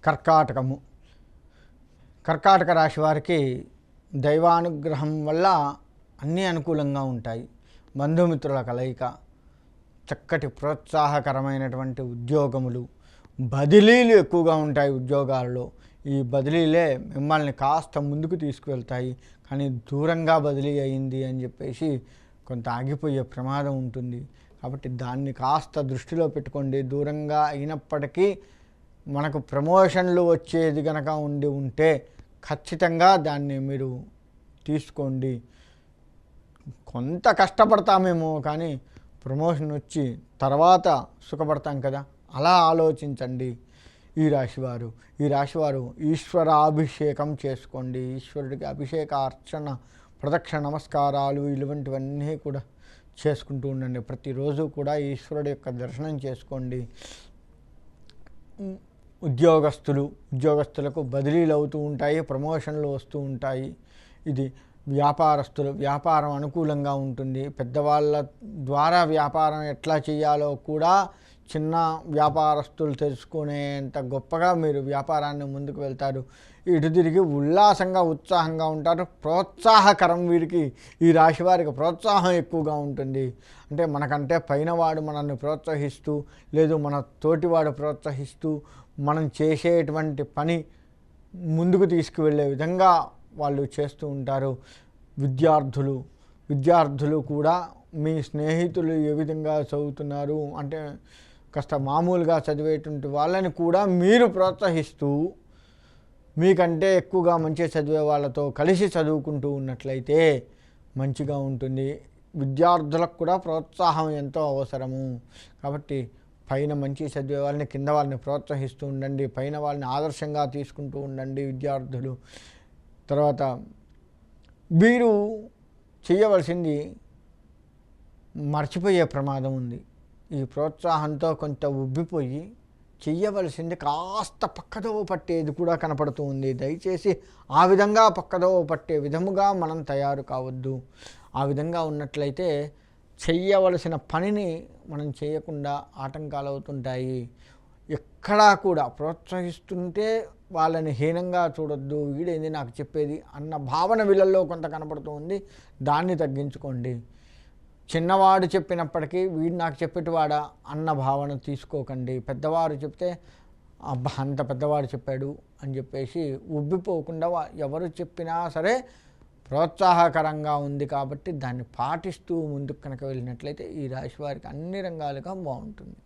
కర్కాటకము. కర్కాటక రాశి వారికి దైవానుగ్రహం వల్ల అన్నీ అనుకూలంగా ఉంటాయి. బంధుమిత్రుల కలయిక, చక్కటి ప్రోత్సాహకరమైనటువంటి ఉద్యోగములు, బదిలీలు ఎక్కువగా ఉంటాయి ఉద్యోగాల్లో. ఈ బదిలీలే మిమ్మల్ని కాస్త ముందుకు తీసుకువెళ్తాయి. కానీ దూరంగా బదిలీ అయింది అని చెప్పేసి కొంత ఆగిపోయే ప్రమాదం ఉంటుంది. కాబట్టి దాన్ని కాస్త దృష్టిలో పెట్టుకోండి. దూరంగా అయినప్పటికీ మనకు ప్రమోషన్లు వచ్చేది కనుక ఉంటే ఖచ్చితంగా దాన్ని మీరు తీసుకోండి. కొంత కష్టపడతామేమో కానీ ప్రమోషన్ వచ్చి తర్వాత సుఖపడతాం కదా, అలా ఆలోచించండి. ఈ రాశివారు ఈశ్వరాభిషేకం చేసుకోండి. ఈశ్వరుడికి అభిషేక, అర్చన, ప్రదక్షిణ నమస్కారాలు ఇటువంటివన్నీ కూడా చేసుకుంటూ ఉండండి. ప్రతిరోజు కూడా ఈశ్వరుడి యొక్క దర్శనం చేసుకోండి. ఉద్యోగస్తులకు బదిలీలు అవుతూ ఉంటాయి, ప్రమోషన్లు వస్తూ ఉంటాయి. ఇది వ్యాపారం అనుకూలంగా ఉంటుంది. పెద్దవాళ్ళ ద్వారా వ్యాపారం ఎట్లా చేయాలో కూడా చిన్న వ్యాపారస్తులు తెలుసుకునేంత గొప్పగా మీరు వ్యాపారాన్ని ముందుకు వెళ్తారు. ఇటు తిరిగి ఉల్లాసంగా, ఉత్సాహంగా ఉంటారు. ప్రోత్సాహకరం వీరికి, ఈ రాశి వారికి ప్రోత్సాహం ఎక్కువగా ఉంటుంది. అంటే మనకంటే పైనవాడు మనల్ని ప్రోత్సహిస్తూ, లేదు మన తోటివాడు ప్రోత్సహిస్తూ, మనం చేసేటువంటి పని ముందుకు తీసుకువెళ్ళే విధంగా వాళ్ళు చేస్తూ ఉంటారు. విద్యార్థులు కూడా మీ స్నేహితులు ఏ విధంగా చదువుతున్నారు అంటే కాస్త మామూలుగా చదివేటువంటి వాళ్ళని కూడా మీరు ప్రోత్సహిస్తూ మీకంటే ఎక్కువగా మంచిగా చదివే వాళ్ళతో కలిసి చదువుకుంటూ ఉన్నట్లయితే మంచిగా ఉంటుంది. విద్యార్థులకు కూడా ప్రోత్సాహం ఎంతో అవసరము. కాబట్టి పైన మంచి చదివే వాళ్ళని, కింద వాళ్ళని ప్రోత్సహిస్తూ ఉండండి. పైన వాళ్ళని ఆదర్శంగా తీసుకుంటూ ఉండండి విద్యార్థులు. తర్వాత వీరు చేయవలసింది మర్చిపోయే ప్రమాదం ఉంది. ఈ ప్రోత్సాహంతో కొంత ఉబ్బిపోయి చెయ్యవలసింది కాస్త పక్కదోవ పట్టేది కూడా కనపడుతూ ఉంది. దయచేసి ఆ విధంగా పక్కదోవ పట్టే విధముగా మనం తయారు కావద్దు. ఆ విధంగా ఉన్నట్లయితే చెయ్యవలసిన పనిని మనం చేయకుండా ఆటంకాలు అవుతుంటాయి. ఎక్కడా కూడా ప్రోత్సహిస్తుంటే వాళ్ళని హీనంగా చూడొద్దు. వీడేంది నాకు చెప్పేది అన్న భావన వీళ్ళల్లో కొంత కనపడుతూ ఉంది. దాన్ని తగ్గించుకోండి. చిన్నవాడు చెప్పినప్పటికీ వీడు నాకు చెప్పేటివాడా అన్న భావన తీసుకోకండి. పెద్దవారు చెప్తే అబ్బా అంత పెద్దవాడు చెప్పాడు అని చెప్పేసి ఉబ్బిపోకుండా ఎవరు చెప్పినా సరే ప్రోత్సాహకరంగా ఉంది కాబట్టి దాన్ని పాటిస్తూ ముందుకు కనుక వెళ్ళినట్లయితే ఈ రాశి వారికి అన్ని రంగాలుగా బాగుంటుంది.